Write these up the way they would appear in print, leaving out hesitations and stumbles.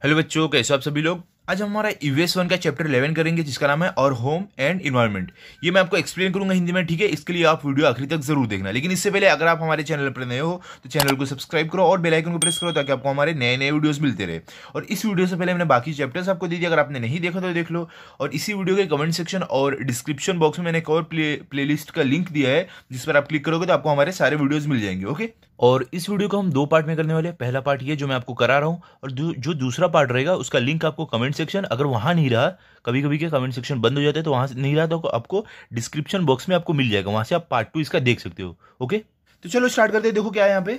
Hello बच्चों, कैसे हो आप सभी लोग। आज हम हमारा ईवीएस 1 का चैप्टर 11 करेंगे जिसका नाम है और होम एंड इन्वायरमेंट। ये मैं आपको एक्सप्लेन करूंगा हिंदी में, ठीक है। इसके लिए आप वीडियो आखिरी तक जरूर देखना। लेकिन इससे पहले अगर आप हमारे चैनल पर नए हो तो चैनल को सब्सक्राइब करो और बेल आइकन को प्रेस करो ताकि आपको हमारे नए नए वीडियोस मिलते रहे। और इस वीडियो से पहले मैंने बाकी चैप्टर्स आपको दे दिए, अगर आपने नहीं देखा तो देख लो। और इसी वीडियो के कमेंट सेक्शन और डिस्क्रिप्शन बॉक्स में मैंने एक और प्लेलिस्ट का लिंक दिया है जिस पर आप क्लिक करोगे तो आपको हमारे सारे वीडियोज मिल जाएंगे, ओके। और इस वीडियो को हम दो पार्ट में करने वाले हैं। पहला पार्ट ये जो मैं आपको करा रहा हूं, और जो दूसरा पार्ट रहेगा उसका लिंक आपको कमेंट सेक्शन, अगर वहां नहीं रहा, कभी कभी के कमेंट सेक्शन बंद हो जाते हैं तो वहां से नहीं रहा तो आपको डिस्क्रिप्शन बॉक्स में आपको मिल जाएगा, वहां से आप पार्ट 2 इसका देख सकते हो, ओके। तो चलो स्टार्ट करते हैं। देखो क्या है यहाँ पे,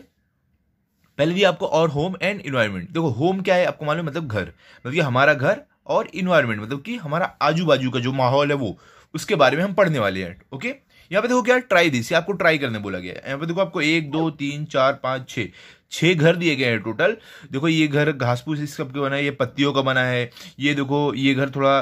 पहले दिया आपको और होम एंड इन्वायरमेंट। देखो होम क्या है आपको मालूम, मतलब घर, मतलब कि हमारा घर, और इन्वायरमेंट मतलब कि हमारा आजू बाजू का जो माहौल है वो, उसके बारे में हम पढ़ने वाले हैं, ओके। यहाँ पे देखो क्या ट्राई दिस, आपको ट्राई करने बोला गया है। यहाँ पे देखो आपको 1 2 3 4 5 6 घर दिए गए हैं टोटल। देखो ये घर घास फूस इस सब के बना है, ये पत्तियों का बना है। ये देखो ये घर थोड़ा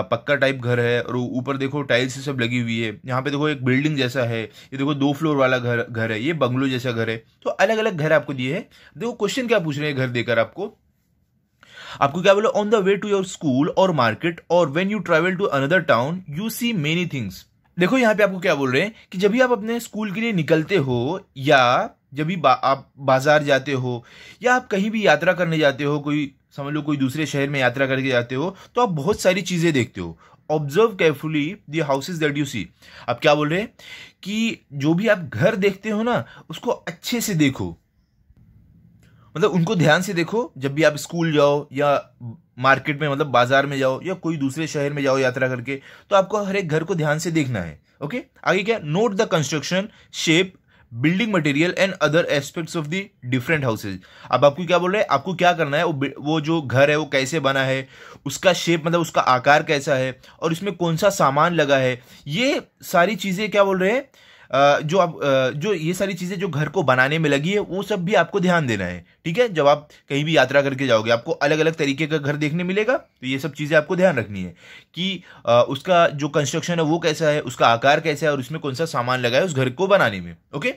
पक्का टाइप घर है, और ऊपर देखो टाइल्स से सब लगी हुई है। यहाँ पे देखो एक बिल्डिंग जैसा है, ये देखो 2 फ्लोर वाला घर है, ये बंगलो जैसा घर है। तो अलग अलग घर आपको दिए हैं। देखो क्वेश्चन क्या पूछ रहे हैं घर देकर आपको क्या बोला, on the way to your school और मार्केट और when you travel to another town you see many things. देखो यहाँ पे आपको क्या बोल रहे हैं कि जब भी आप अपने स्कूल के लिए निकलते हो, या जब भी आप बाजार जाते हो, या आप कहीं भी यात्रा करने जाते हो, कोई समझ लो कोई दूसरे शहर में यात्रा करके जाते हो, तो आप बहुत सारी चीजें देखते हो। Observe carefully the houses that you see. आप क्या बोल रहे हैं कि जो भी आप घर देखते हो ना, उसको अच्छे से देखो, मतलब उनको ध्यान से देखो। जब भी आप स्कूल जाओ या मार्केट में मतलब बाजार में जाओ या कोई दूसरे शहर में जाओ यात्रा करके, तो आपको हर एक घर को ध्यान से देखना है, ओके। आगे क्या, note the construction, shape, building material and other aspects of the different houses. अब आपको क्या बोल रहे हैं, आपको क्या करना है, वो जो घर है वो कैसे बना है, उसका शेप मतलब उसका आकार कैसा है, और इसमें कौन सा सामान लगा है, ये सारी चीजें क्या बोल रहे हैं, जो ये सारी चीजें जो घर को बनाने में लगी है वो सब भी आपको ध्यान देना है, ठीक है। जब आप कहीं भी यात्रा करके जाओगे आपको अलग अलग तरीके का घर देखने मिलेगा, तो ये सब चीजें आपको ध्यान रखनी है कि उसका जो कंस्ट्रक्शन है वो कैसा है, उसका आकार कैसा है, और उसमें कौन सा सामान लगा है उस घर को बनाने में, ओके।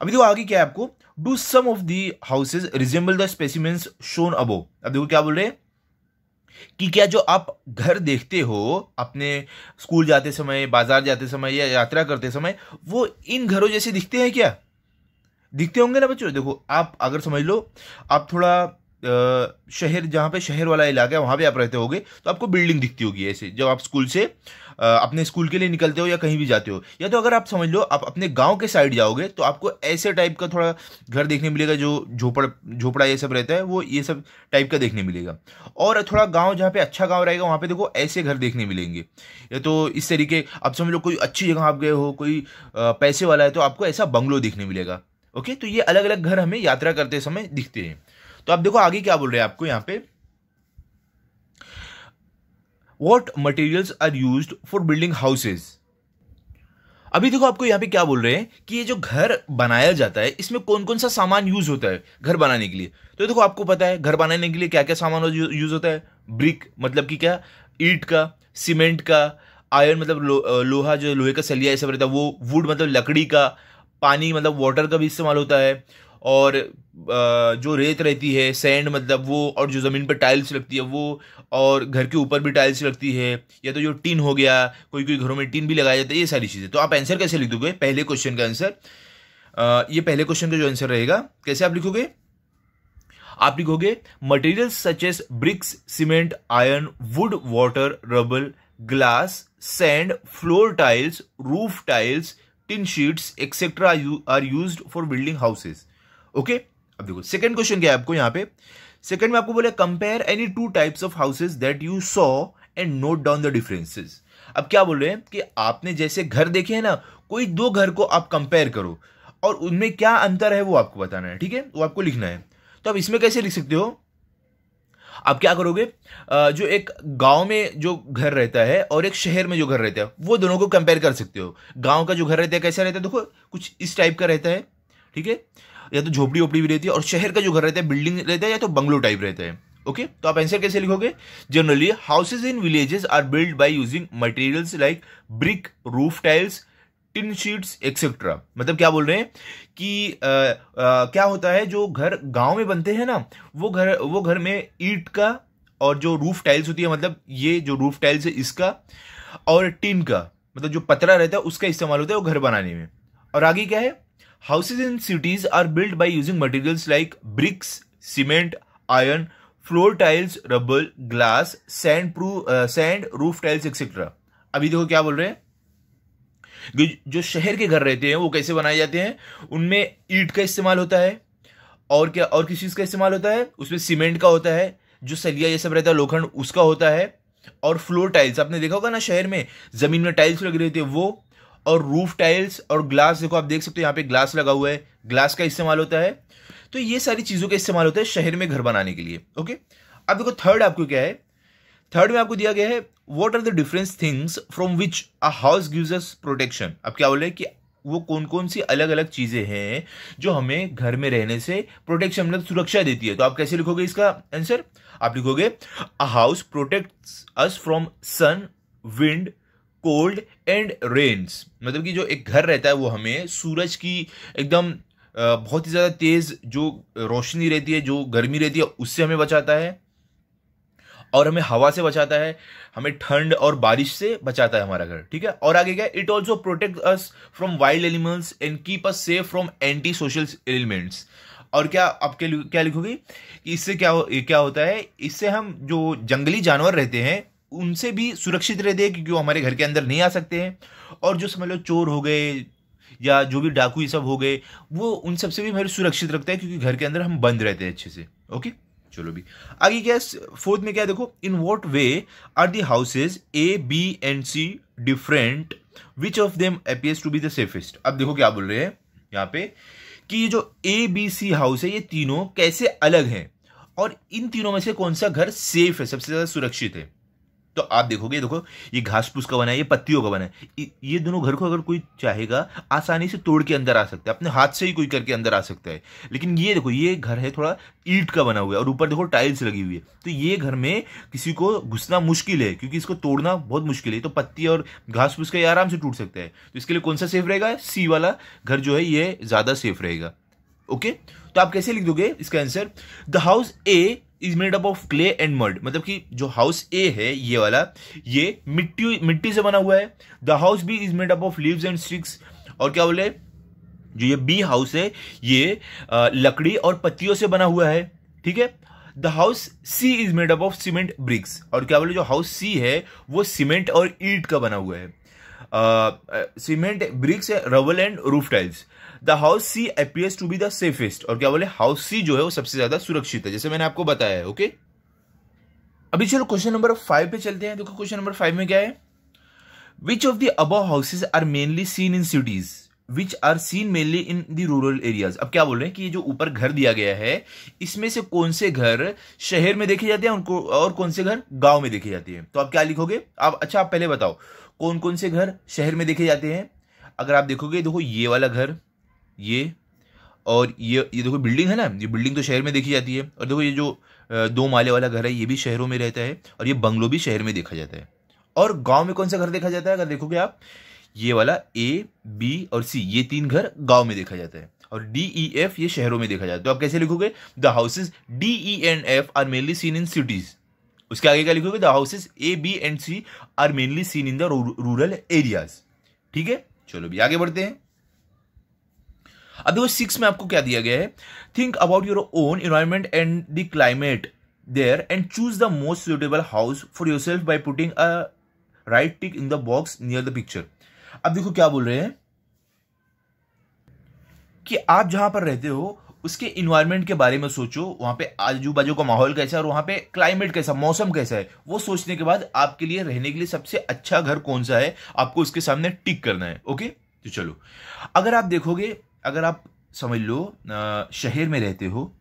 अभी देखो आगे क्या है आपको, do some of the houses resemble the specimens shown above. अब देखो क्या बोल रहे हैं कि क्या जो आप घर देखते हो अपने स्कूल जाते समय, बाजार जाते समय या यात्रा करते समय, वो इन घरों जैसे दिखते हैं क्या? दिखते होंगे ना बच्चों। देखो आप अगर समझ लो, आप थोड़ा शहर, जहां पे शहर वाला इलाका है वहां पे आप रहते होगे, तो आपको बिल्डिंग दिखती होगी ऐसे जब आप स्कूल से अपने स्कूल के लिए निकलते हो या कहीं भी जाते हो। या तो अगर आप समझ लो आप अपने गांव के साइड जाओगे तो आपको ऐसे टाइप का थोड़ा घर देखने मिलेगा, जो झोपड़ा ये सब रहता है वो ये सब टाइप का देखने मिलेगा। और थोड़ा गांव जहाँ पे अच्छा गांव रहेगा वहां पे देखो ऐसे घर देखने मिलेंगे। या तो इस तरीके, आप समझ लो कोई अच्छी जगह आप गए हो, कोई पैसे वाला है, तो आपको ऐसा बंगलो देखने मिलेगा, ओके। तो ये अलग अलग घर हमें यात्रा करते समय दिखते हैं। तो आप देखो आगे क्या बोल रहे हैं आपको यहाँ पे, what materials are used for building houses. अभी देखो आपको यहाँ पे क्या बोल रहे हैं कि ये जो घर बनाया जाता है इसमें कौन कौन सा सामान यूज होता है घर बनाने के लिए। तो देखो आपको पता है घर बनाने के लिए क्या क्या सामान यूज होता है। ब्रिक मतलब कि क्या, ईंट का, सीमेंट का, आयरन मतलब लोहा, जो लोहे का सलिया ये सब रहता है वो, वुड मतलब लकड़ी का, पानी मतलब वाटर का भी इस्तेमाल होता है, और जो रेत रहती है सैंड मतलब वो, और जो ज़मीन पर टाइल्स लगती है वो, और घर के ऊपर भी टाइल्स लगती है, या तो जो टीन हो गया, कोई कोई घरों में टीन भी लगाया जाता है, ये सारी चीज़ें। तो आप आंसर कैसे लिख दोगे पहले क्वेश्चन का आंसर, ये पहले क्वेश्चन का जो आंसर रहेगा कैसे आप लिखोगे, आप लिखोगे materials such as bricks, cement, iron, wood, water, rubble, glass, sand, floor tiles, roof tiles, tin sheets etcetera are used for building houses, okay. अब देखो सेकंड क्वेश्चन क्या है आपको यहाँ पे, सेकंड में आपको बोले compare any 2 types of houses that you saw and note down the differences. अब क्या बोल रहे हैं कि आपने जैसे घर देखे हैं ना, कोई 2 घर को आप कंपेयर करो और उनमें क्या अंतर है वो आपको बताना है, ठीक है, वो आपको लिखना है। तो आप इसमें कैसे लिख सकते हो, आप क्या करोगे, जो एक गांव में जो घर रहता है और एक शहर में जो घर रहता है वो दोनों को कंपेयर कर सकते हो। गांव का जो घर रहता है कैसा रहता है, देखो कुछ इस टाइप का रहता है, ठीक है, या तो झोपड़ी ओपड़ी भी रहती है, और शहर का जो घर रहता है बिल्डिंग रहता है या तो बंगलो टाइप रहता है, ओके। तो आप आंसर कैसे लिखोगे, generally houses in villages are build by using materials like brick, roof tiles, tin sheets etcetera. मतलब क्या बोल रहे हैं कि क्या होता है, जो घर गांव में बनते हैं ना, वो घर में ईंट का और जो रूफ टाइल्स होती है, मतलब ये जो रूफ टाइल्स है इसका, और टिन का, मतलब जो पतरा रहता है उसका इस्तेमाल होता है वो घर बनाने में। और आगे क्या है, houses in cities are build by using materials like bricks, cement, iron, floor tiles, rubber, glass, sand, roof tiles etcetera. अभी देखो क्या बोल रहे हैं, जो शहर के घर रहते हैं वो कैसे बनाए जाते हैं, उनमें ईंट का इस्तेमाल होता है, और क्या, और किस चीज का इस्तेमाल होता है, उसमें सीमेंट का होता है, जो सलिया ये सब रहता है लोखंड उसका होता है, और फ्लोर टाइल्स आपने देखा होगा ना शहर में जमीन में टाइल्स लगी रहती है वो, और रूफ टाइल्स और ग्लास, देखो आप देख सकते हो यहाँ पे ग्लास लगा हुआ है, ग्लास का इस्तेमाल होता है। तो ये सारी चीजों का इस्तेमाल होता है शहर में घर बनाने के लिए। ओके, अब देखो थर्ड आपको क्या है, थर्ड में आपको दिया गया है what are the different things from which a house gives us protection. अब क्या बोल रहे हैं कि वो कौन कौन सी अलग अलग चीजें हैं जो हमें घर में रहने से प्रोटेक्शन, मतलब सुरक्षा देती है। तो आप कैसे लिखोगे इसका आंसर, आप लिखोगे a house protects us from sun, wind, cold and rains. मतलब कि जो एक घर रहता है वो हमें सूरज की एकदम बहुत ही ज्यादा तेज जो रोशनी रहती है, जो गर्मी रहती है, उससे हमें बचाता है, और हमें हवा से बचाता है, हमें ठंड और बारिश से बचाता है हमारा घर। ठीक है, और आगे क्या, it also protect us from wild animals and keep us safe from anti social elements. और क्या आपके क्या लिखोगे कि इससे क्या होता है, इससे हम जो जंगली जानवर रहते हैं उनसे भी सुरक्षित रहते हैं, क्योंकि वो हमारे घर के अंदर नहीं आ सकते हैं, और जो समझ लो चोर हो गए या जो भी डाकू ये सब हो गए, वो उन सब से भी हमें सुरक्षित रखता है, क्योंकि घर के अंदर हम बंद रहते हैं अच्छे से। ओके, चलो भी आगे क्या, फोर्थ में क्या देखो, in what way are the houses A, B and C different, which of them appears to be the safest. अब देखो क्या बोल रहे हैं यहाँ पे कि ये जो ए बी सी हाउस है ये तीनों कैसे अलग हैं, और इन तीनों में से कौन सा घर सेफ है, सबसे ज्यादा सुरक्षित है। तो आप देखोगे, देखो ये घास फूस का बना है, ये पत्तियों का बना है, ये दोनों घर को अगर कोई चाहेगा आसानी से तोड़ के अंदर आ सकता है, अपने हाथ से ही कोई करके अंदर आ सकता है। लेकिन ये देखो, ये घर है थोड़ा ईंट का बना हुआ है, और ऊपर देखो टाइल्स लगी हुई है, तो ये घर में किसी को घुसना मुश्किल है, क्योंकि इसको तोड़ना बहुत मुश्किल है। तो पत्ती और घास फूस का ये आराम से टूट सकता है, तो इसके लिए कौन सा सेफ रहेगा, सी वाला घर जो है ये ज्यादा सेफ रहेगा। ओके, तो आप कैसे लिख दोगे इसका answer, the house A is made up of clay and mud. मतलब कि जो हाउस ए है ये वाला, ये मिट्टी से बना हुआ है। The house B is made up of leaves and sticks. और क्या बोले, जो ये बी हाउस है ये लकड़ी और पत्तियों से बना हुआ है। ठीक है, the house C is made up of cement bricks. और क्या बोले, जो हाउस सी है वो सीमेंट और ईंट का बना हुआ है, cement, bricks, rubble and roof tiles. The house C appears to be the safest. और क्या बोले, हाउस सी जो है वो सबसे ज्यादा सुरक्षित है, जैसे मैंने आपको बताया है। ओके, अभी चलो क्वेश्चन नंबर 5 पे चलते हैं। देखो क्वेश्चन नंबर 5 में क्या है, which of the above houses are mainly seen in cities which are seen mainly in the rural areas. अब क्या बोल रहे हैं कि ये जो ऊपर घर दिया गया है इसमें से कौन से घर शहर में देखे जाते हैं उनको, और कौन से घर गांव में देखे जाते हैं। तो आप क्या लिखोगे, आप अच्छा आप पहले बताओ कौन कौन से घर शहर में देखे जाते हैं। अगर आप देखोगे, देखो ये वाला घर, ये और ये देखो बिल्डिंग है ना, ये बिल्डिंग तो शहर में देखी जाती है। और देखो ये जो 2 माले वाला घर है ये भी शहरों में रहता है, और ये बंगलो भी शहर में देखा जाता है। और गांव में कौन सा घर देखा जाता है, अगर देखोगे आप ये वाला ए, बी और सी, ये 3 घर गांव में देखा जाता है, और डी, ई, एफ ये शहरों में देखा जाता है। तो आप कैसे लिखोगे, the houses D, E and F are mainly seen in cities. उसके आगे क्या लिखोगे, the houses A, B and C are mainly seen in the rural areas. ठीक है, चलो भी आगे बढ़ते हैं। अब देखो 6 में आपको क्या दिया गया है, think about your own environment and the climate there and choose the most suitable house for yourself by putting a right tick in the box near the picture. अब देखो क्या बोल रहे हैं कि आप जहां पर रहते हो उसके इन्वायरमेंट के बारे में सोचो, वहां पे आजू बाजू का माहौल कैसा है और वहां पे क्लाइमेट कैसा, मौसम कैसा है, वो सोचने के बाद आपके लिए रहने के लिए सबसे अच्छा घर कौन सा है आपको उसके सामने टिक करना है। ओके, तो चलो अगर आप देखोगे, अगर आप समझ लो शहर में रहते हो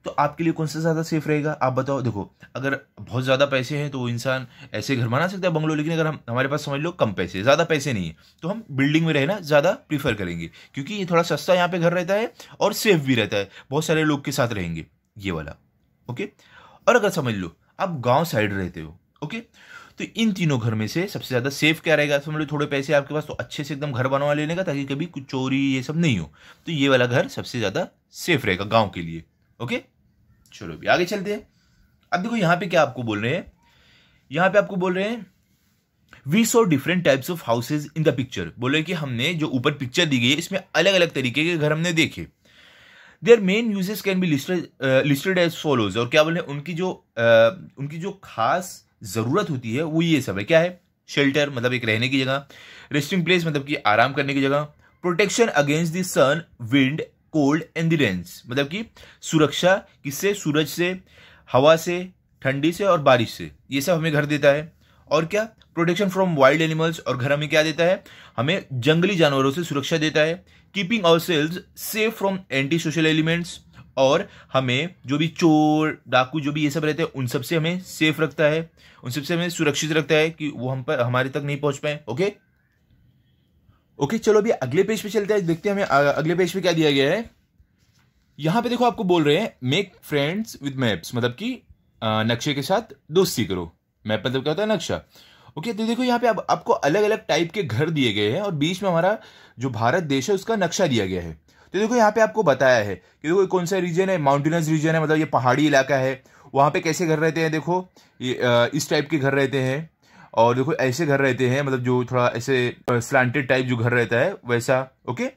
तो आपके लिए कौन सा ज्यादा सेफ रहेगा, आप बताओ। देखो अगर बहुत ज्यादा पैसे हैं तो वो इंसान ऐसे घर बना सकता है बंगलो, लेकिन अगर हमारे पास समझ लो कम पैसे, ज्यादा पैसे नहीं है, तो हम बिल्डिंग में रहना ज्यादा प्रीफर करेंगे, क्योंकि ये थोड़ा सस्ता यहाँ पे घर रहता है और सेफ भी रहता है, बहुत सारे लोग के साथ रहेंगे, ये वाला। ओके, और अगर समझ लो आप गाँव साइड रहते हो, ओके, तो इन तीनों घर में से सबसे ज्यादा सेफ क्या रहेगा, समझ लो थोड़े पैसे आपके पास तो अच्छे से एकदम घर बनवा लेने का, ताकि कभी कुछ चोरी ये सब नहीं हो, तो ये वाला घर सबसे ज्यादा सेफ रहेगा गांव के लिए। ओके, चलो भी आगे चलते हैं। अब देखो यहाँ पे क्या आपको बोल रहे हैं, यहाँ पे आपको बोल रहे हैं we saw different types of houses in the picture. बोले कि हमने जो ऊपर पिक्चर दी गई है इसमें अलग अलग तरीके के घर हमने देखे। Their main uses can be listed as follows. और क्या बोले, उनकी जो खास जरूरत होती है वो ये सब है। क्या है? शेल्टर मतलब एक रहने की जगह, रेस्टिंग प्लेस मतलब कि आराम करने की जगह, protection against the sun, wind, cold and the rains मतलब कि सुरक्षा किससे? सूरज से, हवा से, ठंडी से और बारिश से, ये सब हमें घर देता है। और क्या? प्रोटेक्शन फ्रॉम वाइल्ड एनिमल्स, और घर हमें क्या देता है? हमें जंगली जानवरों से सुरक्षा देता है। Keeping ourselves safe from anti social elements, और हमें जो भी चोर डाकू जो भी ये सब रहते हैं उन सब से हमें सेफ रखता है, उन सब से हमें सुरक्षित रखता है कि वो हमारे तक नहीं पहुंच पाए। ओके, चलो अभी अगले पेज पे चलते हैं, देखते हैं हमें अगले पेज पे क्या दिया गया है। यहां पे देखो आपको बोल रहे हैं मेक फ्रेंड्स विद मैप्स मतलब कि नक्शे के साथ दोस्ती करो। मैप मतलब क्या होता है? नक्शा। ओके, तो देखो यहाँ पे आपको अलग अलग टाइप के घर दिए गए हैं और बीच में हमारा जो भारत देश है उसका नक्शा दिया गया है। तो देखो यहाँ पे आपको बताया है कि देखो कौन सा रीजन है, माउंटेनस रीजन है, मतलब ये पहाड़ी इलाका है। वहां पे कैसे घर रहते हैं, देखो ये इस टाइप के घर रहते हैं, और देखो ऐसे घर रहते हैं, मतलब जो थोड़ा ऐसे स्लांटेड टाइप जो घर रहता है वैसा। ओके,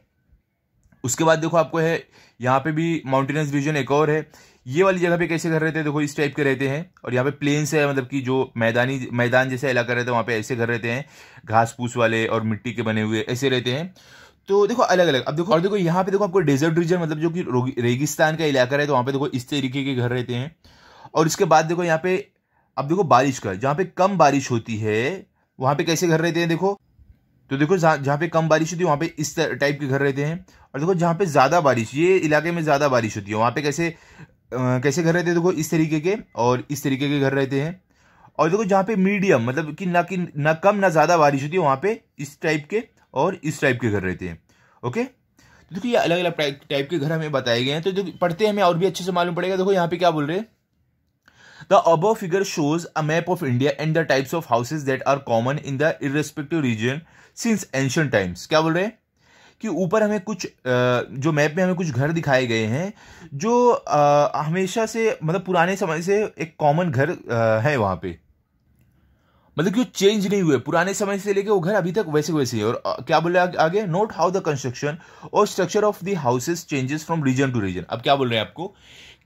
उसके बाद देखो आपको है यहाँ पे भी माउंटेनस रीजन एक और है। ये वाली जगह पे कैसे घर रहते हैं, देखो इस टाइप के रहते हैं। और यहाँ पे प्लेन्स है, मतलब कि जो मैदान जैसा इलाका रहता है वहाँ पे ऐसे घर रहते हैं, घास फूस वाले और मिट्टी के बने हुए ऐसे रहते हैं। तो देखो अलग अलग। अब देखो, और देखो यहाँ पे देखो आपको डेजर्ट रीजन मतलब जो कि रेगिस्तान का इलाका है, तो वहाँ पे देखो इस तरीके के घर रहते हैं। और इसके बाद देखो यहाँ पे अब देखो बारिश का, जहाँ पे कम बारिश होती है वहाँ पे कैसे घर रहते हैं देखो। तो देखो जहाँ पे कम बारिश होती है वहाँ पे इस टाइप के घर रहते हैं। और देखो जहाँ पे ज्यादा बारिश, ये इलाके में ज्यादा बारिश होती है, वहाँ पे कैसे घर रहते हैं देखो इस तरीके के और इस तरीके के घर रहते हैं। और देखो जहाँ पे मीडियम मतलब कि ना कम ना ज्यादा बारिश होती है वहाँ पे इस टाइप के और इस टाइप के घर रहते हैं। ओके, तो देखो ये अलग अलग टाइप के घर हमें बताए गए हैं। तो देखो पढ़ते हैं, हमें और भी अच्छे से मालूम पड़ेगा। देखो यहाँ पे क्या बोल रहे हैं, the above figure shows a map of India and the types of houses that are common in the irrespective region since ancient times। क्या बोल रहे हैं कि ऊपर हमें कुछ जो मैप में हमें कुछ घर दिखाए गए हैं जो हमेशा से मतलब पुराने समय से एक कॉमन घर है वहां पे, मतलब कि वो चेंज नहीं हुए, पुराने समय से लेके वो घर अभी तक वैसे वैसे ही है। और क्या बोल रहे हैं आगे, नोट हाउ द कंस्ट्रक्शन और structure of the houses changes from region to region. अब क्या बोल रहे हैं आपको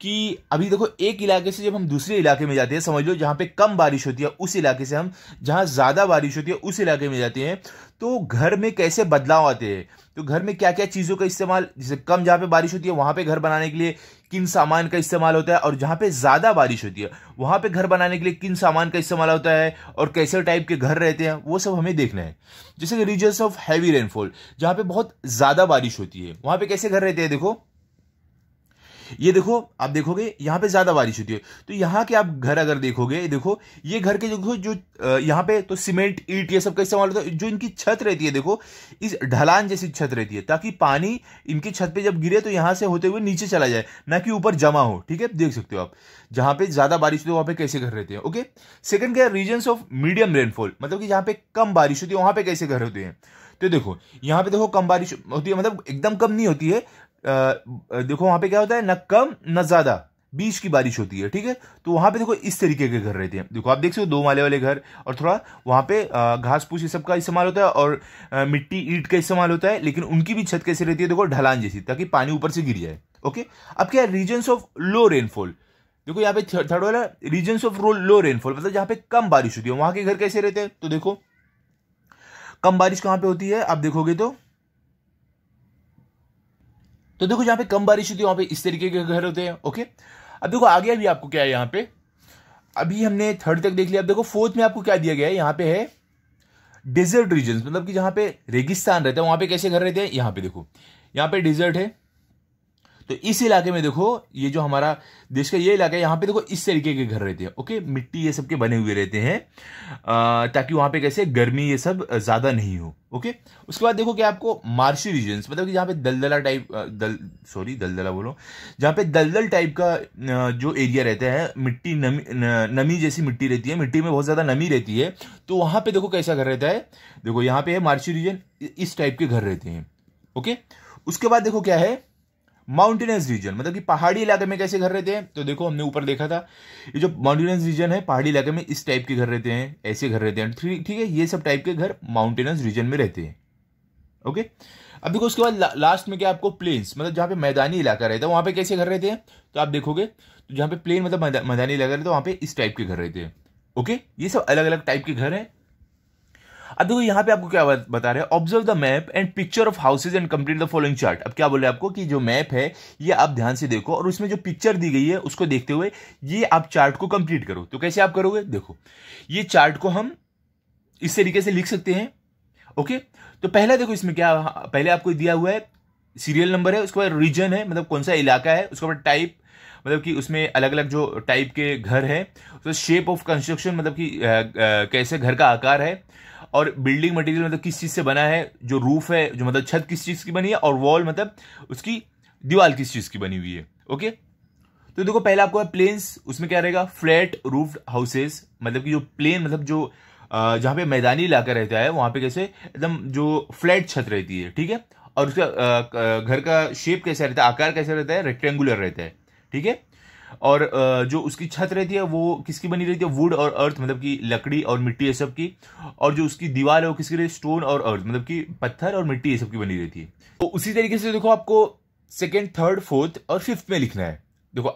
कि अभी देखो एक इलाके से जब हम दूसरे इलाके में जाते हैं, समझ लो जहां पे कम बारिश होती है उस इलाके से हम जहां ज्यादा बारिश होती है उस इलाके में जाते हैं, तो घर में कैसे बदलाव आते हैं। तो घर में क्या क्या चीजों का इस्तेमाल, जैसे कम जहां पे बारिश होती है वहां पे घर बनाने के लिए किन सामान का इस्तेमाल होता है, और जहां पे ज्यादा बारिश होती है वहां पे घर बनाने के लिए किन सामान का इस्तेमाल होता है, और कैसे टाइप के घर रहते हैं, वो सब हमें देखना है। जैसे कि रीजन्स ऑफ हैवी रेनफॉल, जहां पे बहुत ज्यादा बारिश होती है वहां पे कैसे घर रहते हैं। देखो ये देखो आप देखोगे यहां पे ज्यादा बारिश होती है, तो यहां के आप घर अगर देखोगे, देखो ये घर के जो यहां पे तो सीमेंट ईंट ये सब का इस्तेमाल होता है। जो इनकी छत रहती है देखो इस ढलान जैसी छत रहती है, ताकि पानी इनकी छत पे जब गिरे तो यहां से होते हुए नीचे चला जाए, ना कि ऊपर जमा हो। ठीक है, देख सकते हो आप जहां पे ज्यादा बारिश होती है वहां पे कैसे घर रहते हैं। ओके, सेकंड क्या, रीजन्स ऑफ मीडियम रेनफॉल, मतलब कि जहां पे कम बारिश होती है वहां पे कैसे घर होते हैं। तो देखो यहां पे देखो कम बारिश होती है, मतलब एकदम कम नहीं होती है। देखो वहां पे क्या होता है, न कम न ज्यादा, बीच की बारिश होती है। ठीक है, तो वहां पे देखो इस तरीके के घर रहते हैं। देखो आप देख सकते हो 2 माले वाले घर, और थोड़ा वहां पे घास फूस ये सब का इस्तेमाल होता है, और मिट्टी ईंट का इस्तेमाल होता है, लेकिन उनकी भी छत कैसे रहती है देखो ढलान जैसी, ताकि पानी ऊपर से गिर जाए। ओके, अब क्या है, रीजन्स ऑफ लो रेनफॉल। देखो यहाँ पे थर्ड वाला रीजन्स ऑफ लो रेनफॉल, मतलब जहां पे कम बारिश होती है वहां के घर कैसे रहते हैं। तो देखो कम बारिश कहां पे होती है, आप देखोगे तो देखो जहां पे कम बारिश होती है वहां पे इस तरीके के घर होते हैं। ओके, अब देखो आगे अभी आपको क्या है, यहां पे अभी हमने थर्ड तक देख लिया। अब देखो फोर्थ में आपको क्या दिया गया है, यहां पे है डेजर्ट रीजन, मतलब कि जहां पे रेगिस्तान रहता है वहां पे कैसे घर रहते हैं। यहां पे देखो यहां पे डेजर्ट है, तो इस इलाके में देखो ये जो हमारा देश का ये इलाका है, यहां पे देखो इस तरीके के घर रहते हैं। ओके, मिट्टी ये सब के बने हुए रहते हैं, ताकि वहां पे कैसे गर्मी ये सब ज्यादा नहीं हो। ओके, उसके बाद देखो क्या आपको मार्शी रीजन्स, मतलब कि जहां पे दलदला टाइप दलदला बोलो, जहां पे दलदल टाइप का जो एरिया रहता है, मिट्टी नमी जैसी मिट्टी रहती है, मिट्टी में बहुत ज्यादा नमी रहती है, तो वहां पे देखो कैसा घर रहता है। देखो यहां पे है मार्शी रीजन, इस टाइप के घर रहते हैं। ओके, उसके बाद देखो क्या है माउंटेनस रीजन, मतलब कि पहाड़ी इलाके में कैसे घर रहते हैं, तो देखो हमने ऊपर देखा था, ये जो माउंटेनस रीजन है पहाड़ी इलाके में इस टाइप के घर रहते हैं, ऐसे घर रहते हैं, ठीक है, ये सब टाइप के घर माउंटेनस रीजन में रहते हैं। ओके, अब देखो उसके बाद लास्ट में क्या आपको प्लेन्स, मतलब जहां पे मैदानी इलाका रहता है वहां पे कैसे घर रहते हैं, तो आप देखोगे तो जहां पे प्लेन मतलब मैदानी इलाका रहता है वहां पे इस टाइप के घर रहते हैं। ओके, ये सब अलग अलग टाइप के घर हैं। अब देखो यहाँ पे आपको क्या बता रहे हैं, observe the map and picture of houses and complete the following chart. अब क्या बोल रहे हैं आपको कि जो मैप है ये आप ध्यान से देखो और उसमें जो पिक्चर दी गई है उसको देखते हुए ये आप चार्ट को कंप्लीट करो। तो कैसे आप करोगे, देखो ये चार्ट को हम इस तरीके से लिख सकते हैं। ओके, तो पहला देखो इसमें क्या, पहले आपको दिया हुआ है सीरियल नंबर है, उसके बाद रीजन है मतलब कौन सा इलाका है, उसके बाद टाइप मतलब कि उसमें अलग अलग जो टाइप के घर है, तो शेप ऑफ कंस्ट्रक्शन मतलब कि कैसे घर का आकार है, और बिल्डिंग मटेरियल मतलब किस चीज से बना है, जो रूफ है जो मतलब छत किस चीज की बनी है, और वॉल मतलब उसकी दीवार किस चीज की बनी हुई है। ओके, तो देखो पहला आपको है प्लेन्स, उसमें क्या रहेगा, फ्लैट रूफ्ड हाउसेस, मतलब कि जो प्लेन मतलब जो जहां पे मैदानी इलाका रहता है वहां पे कैसे एकदम जो फ्लैट छत रहती है, ठीक है, और उसका घर का शेप कैसा रहता है, आकार कैसा रहता है, रेक्टेंगुलर रहता है, ठीक है, और जो उसकी छत रहती है वो किसकी बनी रहती है, वुड और अर्थ मतलब कि लकड़ी और मिट्टी ये सब की, और जो उसकी दीवार है वो किसकी रहती है, स्टोन और अर्थ मतलब कि पत्थर और मिट्टी ये सब की बनी रहती है। तो उसी तरीके से देखो आपको सेकेंड, थर्ड, फोर्थ और फिफ्थ में लिखना है। देखो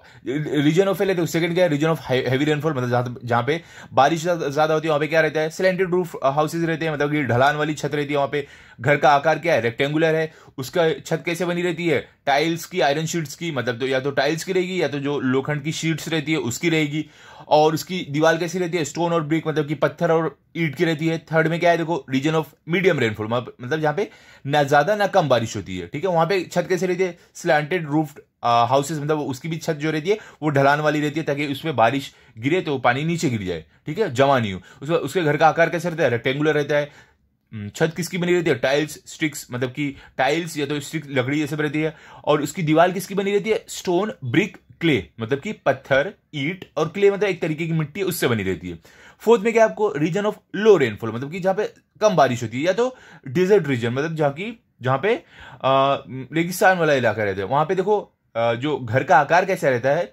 रीजन ऑफ तो सेकंड क्या है, रीजन ऑफ हैवी रेनफॉल, मतलब जहां पे बारिश ज्यादा होती है वहां पे क्या रहता है, स्लैंटेड रूफ हाउसेज रहते हैं, मतलब कि ढलान वाली छत रहती है, वहां पे घर का आकार क्या है, रेक्टेंगुलर है, उसका छत कैसे बनी रहती है, टाइल्स की, आयरन शीट्स की, मतलब तो या तो टाइल्स की रहेगी या तो जो लोखंड की शीट्स रहती है उसकी रहेगी, और उसकी दीवार कैसी रहती है, स्टोन और ब्रिक मतलब कि पत्थर और ईंट की रहती है। थर्ड में क्या है, देखो रीजन ऑफ मीडियम रेनफॉल, मतलब जहां पे ना ज्यादा ना कम बारिश होती है, ठीक है, वहां पे छत कैसे रहती है, स्लैंटेड रूफ्ड हाउसेस, मतलब उसकी भी छत जो रहती है वो ढलान वाली रहती है ताकि उसमें बारिश गिरे तो पानी नीचे गिर जाए, ठीक है, जमा नहीं हो। उसके घर का आकार कैसा रहता है, रेक्टेंगुलर रहता है। छत किसकी बनी रहती है, टाइल्स स्टिक्स मतलब कि टाइल्स या तो स्टिक लकड़ी ये सब रहती है, और उसकी दीवार किसकी बनी रहती है, स्टोन, ब्रिक, क्ले मतलब कि पत्थर, ईंट और क्ले मतलब एक तरीके की मिट्टी उससे बनी रहती है। फोर्थ में क्या आपको रीजन ऑफ लो रेनफॉल, मतलब कि जहां पे कम बारिश होती है, या तो डिजर्ट रीजन मतलब जहां पे रेगिस्तान वाला इलाका रहता है, वहां पे देखो जो घर का आकार कैसा रहता है,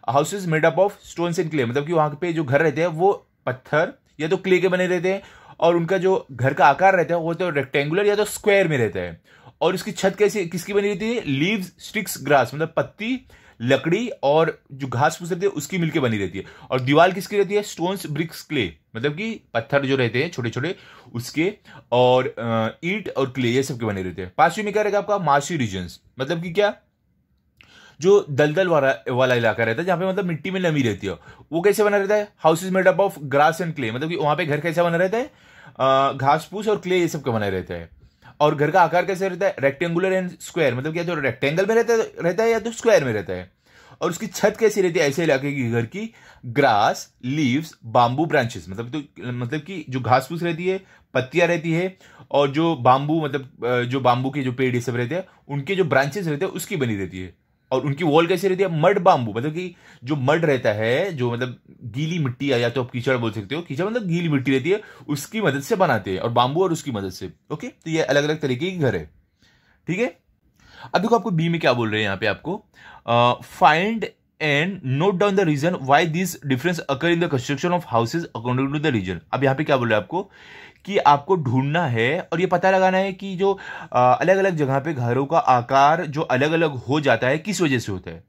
houses made up of stones and clay, मतलब कि वहां पे जो घर रहते हैं वो पत्थर या तो क्ले के बने रहते हैं, और उनका जो घर का आकार रहता है वो तो रेक्टेंगुलर या तो स्क्वायर में रहता है, और उसकी छत कैसी किसकी बनी रहती है, लीव्स, स्टिक्स, ग्रास मतलब पत्ती, लकड़ी और जो घास फूस रहती है उसकी मिलकर बनी रहती है, और दीवार किसकी रहती है, स्टोन्स, ब्रिक्स, क्ले मतलब कि पत्थर जो रहते हैं छोटे छोटे उसके, और ईंट और क्ले ये सब के बने रहते हैं। पांचवी में क्या रहेगा आपका, मार्शी रीजन्स, मतलब कि क्या, जो दलदल वाला इलाका रहता है जहां पे मतलब मिट्टी में नमी रहती है, वो कैसे बना रहता है, houses made up of grass and clay, मतलब कि वहां पे घर कैसा बना रहता है, घास फूस और क्ले ये सब का बना रहता है, और घर का आकार कैसे रहता है, रेक्टेंगुलर एंड स्क्वायर मतलब क्या, तो रेक्टेंगल में रहता है या तो स्क्वायर में रहता है, और उसकी छत कैसी रहती है ऐसे इलाके की घर की, ग्रास, लीव्स, बाम्बू ब्रांचेस मतलब कि जो घास फूस रहती है, पत्तियां रहती है, और जो बाम्बू मतलब जो बाम्बू के जो पेड़ ये सब रहते हैं उनके जो ब्रांचेस रहते हैं उसकी बनी रहती है, और उनकी वॉल कैसी रहती है, मड बाम्बू मतलब कि जो मड रहता है, जो मतलब गीली मिट्टी या तो आप कीचड़ बोल सकते हो, कीचड़ मतलब गीली मिट्टी रहती है उसकी मदद से बनाते हैं, और बाम्बू और उसकी मदद से। ओके, तो ये अलग अलग तरीके के घर है, ठीक है। अब देखो आपको बी में क्या बोल रहे हैं, यहां पे आपको find and note down the reason why this difference occur in the construction of houses according to the region. अब यहां पे क्या बोल रहे हैं आपको कि आपको ढूंढना है और ये पता लगाना है कि जो अलग अलग जगह पे घरों का आकार जो अलग अलग हो जाता है किस वजह से होता है।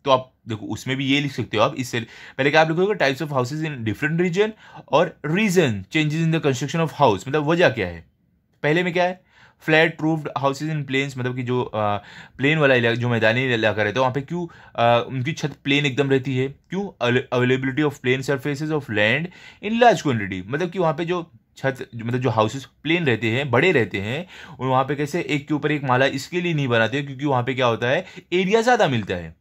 तो आप देखो उसमें भी ये लिख सकते हो आप, इससे पहले क्या आप लिखोगे, types of houses in different region, और region changes in the construction of house मतलब वजह क्या है। पहले में क्या है, flat roofed houses in plains मतलब कि जो प्लेन वाला इलाका, जो मैदानी इलाका रहता है वहां पे क्यों उनकी छत प्लेन एकदम रहती है, क्यों, availability of plain surfaces of land in large quantity, मतलब कि वहां पे जो छत मतलब जो हाउसेस प्लेन रहते हैं, बड़े रहते हैं, और वहां पे कैसे एक के ऊपर एक माला इसके लिए नहीं बनाते क्योंकि वहां पे क्या होता है, एरिया ज्यादा मिलता है।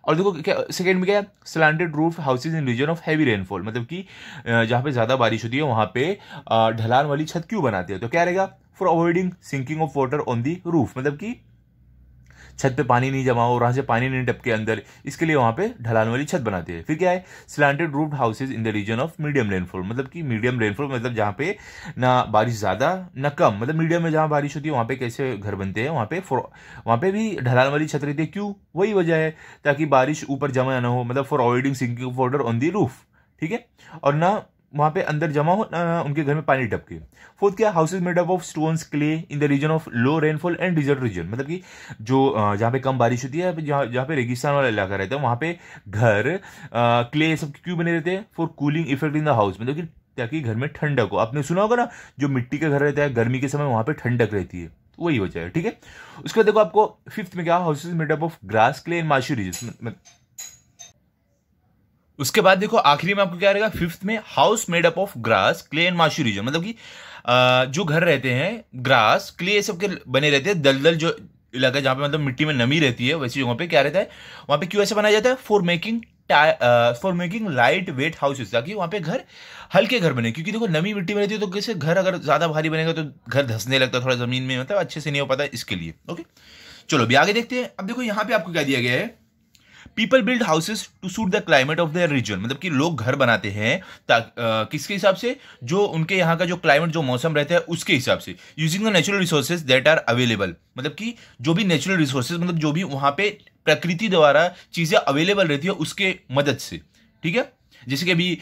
और देखो क्या सेकंड में क्या, slanted roof houses in region of heavy rainfall, मतलब कि जहां पे ज्यादा बारिश होती है वहां पे ढलान वाली छत क्यों बनाते हैं, तो क्या रहेगा, for avoiding sinking of water on the roof, मतलब कि छत पे पानी नहीं जमा हो और वहां से पानी नहीं टपके अंदर, इसके लिए वहां पे ढलान वाली छत बनाते हैं। फिर क्या है, slanted roofed houses in the region of medium rainfall, मतलब कि मीडियम रेनफॉल मतलब जहाँ पे ना बारिश ज्यादा ना कम, मतलब मीडियम में जहाँ बारिश होती है वहां पे कैसे घर बनते हैं, वहां पे भी ढलान वाली छत रहती है। क्यों, वही वजह है ताकि बारिश ऊपर जमा ना हो, मतलब for avoiding sinking of water on the roof, ठीक है, और ना वहां पे अंदर जमा हो ना उनके घर में पानी टपके। फोर्थ क्या, houses made up of stones clay in the region of low rainfall and desert region, मतलब कि जो जहाँ पे कम बारिश होती है, जहाँ पे रेगिस्तान वाला इलाका रहता है वहां पे घर क्ले सब क्यों बने रहते हैं, for cooling effect in the house, मतलब कि ताकि घर में ठंडक हो। आपने सुना होगा ना, जो मिट्टी का घर रहता है गर्मी के समय वहां पे ठंडक रहती है, वही वजह है, ठीक है। उसके बाद देखो आपको फिफ्थ में क्या, houses made up of grass clay and marshy region. उसके बाद देखो आखिरी में आपको क्या रहेगा, फिफ्थ में house made up of grass clay and marshy region, मतलब कि जो घर रहते हैं ग्रास क्ले सब के बने रहते हैं, दलदल जो इलाका जहां पे मतलब मिट्टी में नमी रहती है वैसी जगहों पे क्या रहता है, वहां पे क्यों ऐसा बनाया जाता है, for making light weight houses, ताकि वहां पे घर हल्के घर बने। क्योंकि देखो नमी मिट्टी में रहती है तो कैसे घर अगर ज्यादा भारी बनेगा तो घर धंसने लगता है थोड़ा जमीन में, मतलब अच्छे से नहीं हो पाता, इसके लिए। ओके, चलो अभी आगे देखते हैं। अब देखो यहाँ पे आपको क्या दिया गया है, people build houses to suit the climate of their region, मतलब कि लोग घर बनाते हैं किसके हिसाब से, जो उनके यहाँ का जो क्लाइमेट जो मौसम रहता है उसके हिसाब से, using the natural resources that are available, मतलब कि जो भी नेचुरल रिसोर्सेज मतलब जो भी वहां पे प्रकृति द्वारा चीजें अवेलेबल रहती है उसके मदद से, ठीक है। जैसे कि अभी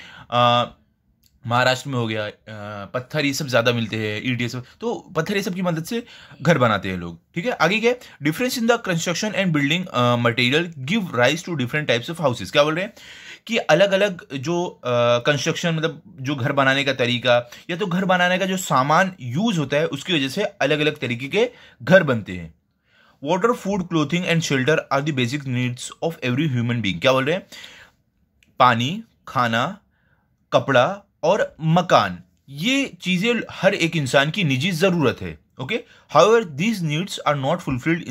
महाराष्ट्र में हो गया पत्थर ये सब ज्यादा मिलते हैं, ईंट ये सब, तो पत्थर ये सब की मदद से घर बनाते हैं लोग, ठीक है। आगे क्या, difference in the construction and building material give rise to different types of houses, क्या बोल रहे हैं कि अलग अलग जो कंस्ट्रक्शन मतलब जो घर बनाने का तरीका या तो घर बनाने का जो सामान यूज होता है उसकी वजह से अलग अलग तरीके के घर बनते हैं। Water, food, clothing and shelter are the basic needs of every human being, क्या बोल रहे हैं, पानी, खाना, कपड़ा और मकान, ये चीजें हर एक इंसान की निजी जरूरत है। Okay, however these needs are not fulfilled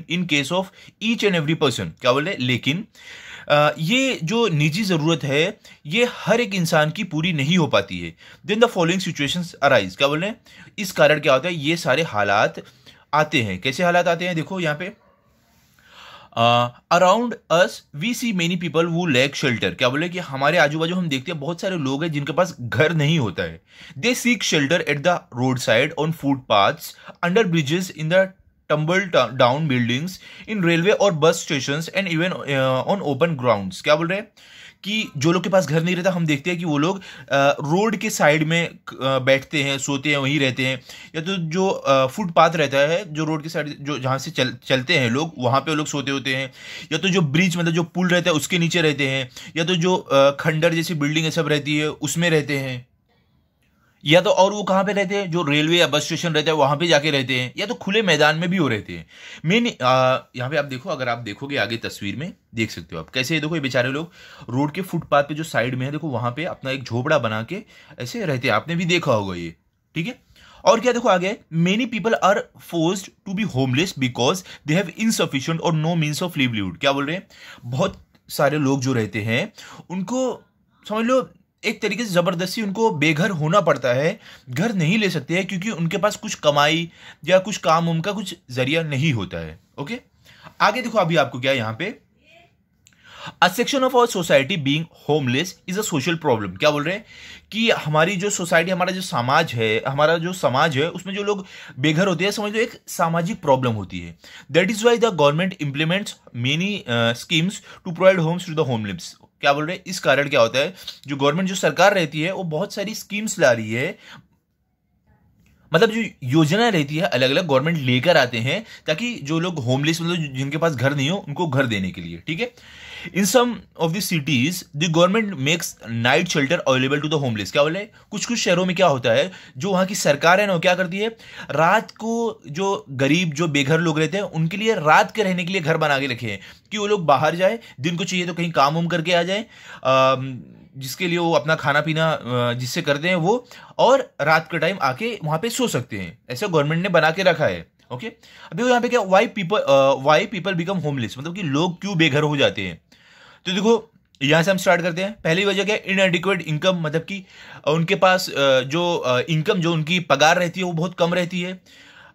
in case of each and every person, क्या बोल रहे हैं, लेकिन ये जो निजी जरूरत है ये हर एक इंसान की पूरी नहीं हो पाती है। Then the following situations arise, क्या बोल रहे हैं, इस कारण क्या होता है, ये सारे हालात आते हैं। कैसे हालात आते हैं, देखो यहाँ पे around us we see many people who lack shelter, क्या बोले कि हमारे आजू बाजू हम देखते हैं बहुत सारे लोग हैं जिनके पास घर नहीं होता है। They seek shelter at the road side, on footpaths, under bridges, in the tumble down buildings, in railway और bus station and even on open grounds, क्या बोल रहे हैं कि जो लोग के पास घर नहीं रहता हम देखते हैं कि वो लोग रोड के साइड में बैठते हैं, सोते हैं, वहीं रहते हैं, या तो जो फुटपाथ रहता है जो रोड के साइड जो जहाँ से चलते हैं लोग वहाँ पे वो लोग सोते होते हैं, या तो जो ब्रिज मतलब जो पुल रहता है उसके नीचे रहते हैं, या तो जो खंडर जैसी बिल्डिंग है सब रहती है उसमें रहते हैं, या तो और वो कहाँ पे रहते हैं, जो रेलवे या बस स्टेशन रहता है वहां पे जाके रहते हैं, या तो खुले मैदान में भी वो रहते हैं। मेन यहाँ पे आप देखो, अगर आप देखोगे आगे तस्वीर में देख सकते हो आप कैसे, देखो ये बेचारे लोग रोड के फुटपाथ पे जो साइड में है देखो वहां पे अपना एक झोपड़ा बना के ऐसे रहते हैं, आपने भी देखा होगा ये, ठीक है। और क्या देखो आगे, many people are forced to be homeless because they have insufficient और नो मीन्स ऑफ लिवलीहुड, क्या बोल रहे हैं, बहुत सारे लोग जो रहते हैं उनको समझ लो एक तरीके से जबरदस्ती उनको बेघर होना पड़ता है, घर नहीं ले सकते हैं क्योंकि उनके पास कुछ कमाई या कुछ काम उनका कुछ जरिया नहीं होता है। ओके, आगे देखो अभी आपको क्या यहाँ पे, a section of our society being homeless is a social problem, क्या बोल रहे हैं कि हमारी जो सोसाइटी हमारा जो समाज है उसमें जो लोग बेघर होते हैं समझ लो एक सामाजिक प्रॉब्लम होती है। That is why the government implements many schemes to provide homes to the homeless, क्या बोल रहे हैं, इस कारण क्या होता है जो गवर्नमेंट जो सरकार रहती है वो बहुत सारी स्कीम्स ला रही है, मतलब जो योजना रहती है अलग अलग गवर्नमेंट लेकर आते हैं ताकि जो लोग होमलेस मतलब जिनके पास घर नहीं हो उनको घर देने के लिए, ठीक है। In some of the cities the government makes night shelter available to the homeless, क्या बोले, कुछ कुछ शहरों में क्या होता है जो वहां की सरकार है ना वो क्या करती है, रात को जो गरीब जो बेघर लोग रहते हैं उनके लिए रात के रहने के लिए घर बना के रखे हैं कि वो लोग बाहर जाए, दिन को चाहिए तो कहीं काम वाम करके आ जाए, जिसके लिए वो अपना खाना पीना जिससे करते हैं वो, और रात के टाइम आके वहां पे सो सकते हैं, ऐसा गवर्नमेंट ने बना के रखा है। ओके, अभी यहाँ पे क्या, वाई पीपल बिकम होमलेस, मतलब कि लोग क्यों बेघर हो जाते हैं। तो देखो यहां से हम स्टार्ट करते हैं। पहली वजह क्या है, इनएडिक्वेट इनकम, मतलब कि उनके पास जो इनकम जो उनकी पगार रहती है वो बहुत कम रहती है।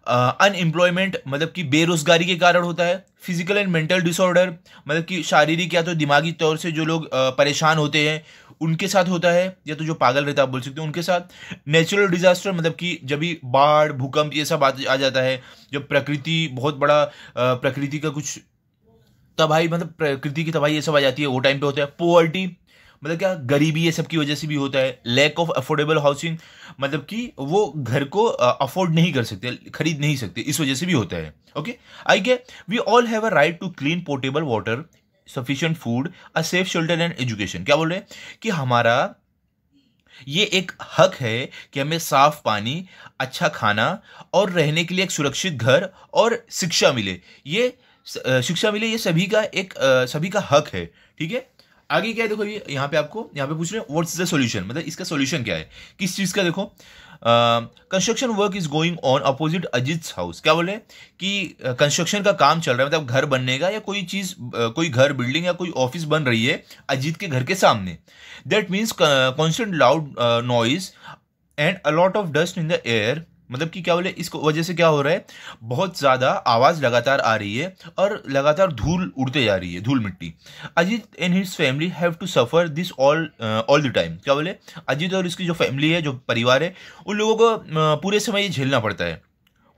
अनएम्प्लॉयमेंट मतलब कि बेरोजगारी के कारण होता है। फिजिकल एंड मेंटल डिसऑर्डर मतलब कि शारीरिक या तो दिमागी तौर से जो लोग परेशान होते हैं उनके साथ होता है, या तो जो पागल रहता है आप बोल सकते हो उनके साथ। नेचुरल डिजास्टर मतलब कि जब भी बाढ़ भूकंप ये सब आ जाता है, जब प्रकृति बहुत बड़ा प्रकृति का कुछ तबाही मतलब प्रकृति की तबाही ये सब आ जाती है वो टाइम पे होता है। पोवर्टी मतलब क्या, गरीबी ये सब की वजह से भी होता है। लैक ऑफ अफोर्डेबल हाउसिंग मतलब कि वो घर को अफोर्ड नहीं कर सकते, खरीद नहीं सकते, इस वजह से भी होता है। Okay, I get we all have a right to clean portable water, sufficient food, a safe shelter and education. क्या बोल रहे हैं कि हमारा ये एक हक है कि हमें साफ पानी, अच्छा खाना और रहने के लिए एक सुरक्षित घर और शिक्षा मिले। ये शिक्षा मिले, ये सभी का हक है। ठीक है, आगे क्या है देखो, ये यहाँ पे पूछ रहे हैं व्हाट्स द सॉल्यूशन, मतलब इसका सॉल्यूशन क्या है, किस चीज का। देखो, construction work is going on opposite Ajit house. क्या बोले कि कंस्ट्रक्शन का काम चल रहा है, मतलब घर बनने का या कोई चीज, कोई घर बिल्डिंग या कोई ऑफिस बन रही है अजीत के घर के सामने। That means constant loud noise and a lot of dust in the air. मतलब कि क्या बोले, इस वजह से क्या हो रहा है, बहुत ज्यादा आवाज लगातार आ रही है और लगातार धूल उड़ते जा रही है, धूल मिट्टी। Ajit and his family have to suffer this all the time. क्या बोले, अजीत और इसकी जो फैमिली है, जो परिवार है, उन लोगों को पूरे समय ये झेलना पड़ता है।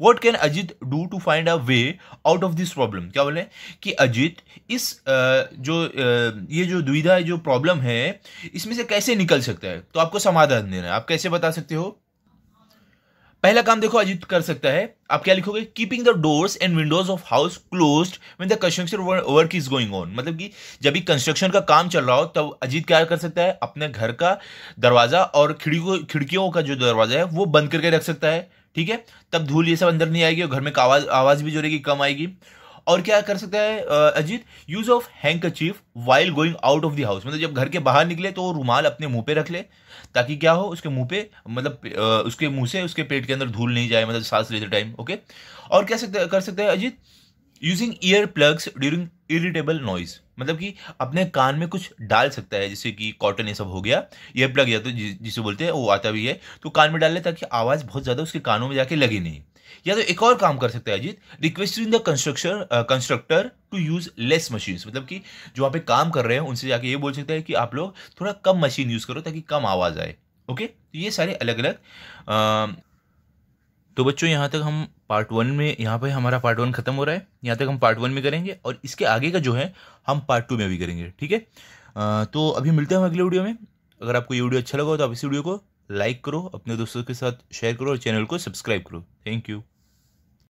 What can Ajit do to find a way out of this problem. क्या बोले कि अजीत इस ये जो दुविधा, जो प्रॉब्लम है, इसमें से कैसे निकल सकता है। तो आपको समाधान देना है, आप कैसे बता सकते हो। पहला काम देखो अजीत कर सकता है, आप क्या लिखोगे, keeping the doors and Windows of house closed when the construction work is going on. मतलब कि जब भी कंस्ट्रक्शन का काम चल रहा हो तब अजीत क्या कर सकता है, अपने घर का दरवाजा और खिड़कियों का जो दरवाजा है वो बंद करके रख सकता है। ठीक है, तब धूल ये सब अंदर नहीं आएगी और घर में आवाज भी जो रहेगी कम आएगी। और क्या कर सकता है Ajit, use of handkerchief while going out of the house. मतलब जब घर के बाहर निकले तो वो रुमाल अपने मुंह पे रख ले, ताकि क्या हो, उसके मुंह पे मतलब उसके मुंह से उसके पेट के अंदर धूल नहीं जाए, मतलब सांस लेते टाइम। ओके, और क्या कर सकता है Ajit, using ear plugs during irritable noise. मतलब कि अपने कान में कुछ डाल सकता है, जैसे कि कॉटन ये सब हो गया, ईयर प्लग या तो जिसे बोलते हैं वो आता भी है, तो कान में डाल ले ताकि आवाज बहुत ज्यादा उसके कानों में जाके लगे नहीं। या तो एक और काम कर सकता है Ajit, requesting the constructor to use less machines. मतलब कि जो वहां पे काम कर रहे हैं उनसे जाके ये बोल सकता है कि आप लोग थोड़ा कम मशीन यूज करो ताकि कम आवाज आए। ओके, तो ये सारे अलग अलग। तो बच्चों यहाँ तक हम पार्ट 1 में, यहाँ पे हमारा पार्ट 1 खत्म हो रहा है, यहाँ तक हम पार्ट 1 में करेंगे और इसके आगे का जो है हम पार्ट 2 में भी करेंगे। ठीक है, तो अभी मिलते हैं हम अगले वीडियो में। अगर आपको ये वीडियो अच्छा लगा हो तो आप इस वीडियो को लाइक करो, अपने दोस्तों के साथ शेयर करो और चैनल को सब्सक्राइब करो। Thank you.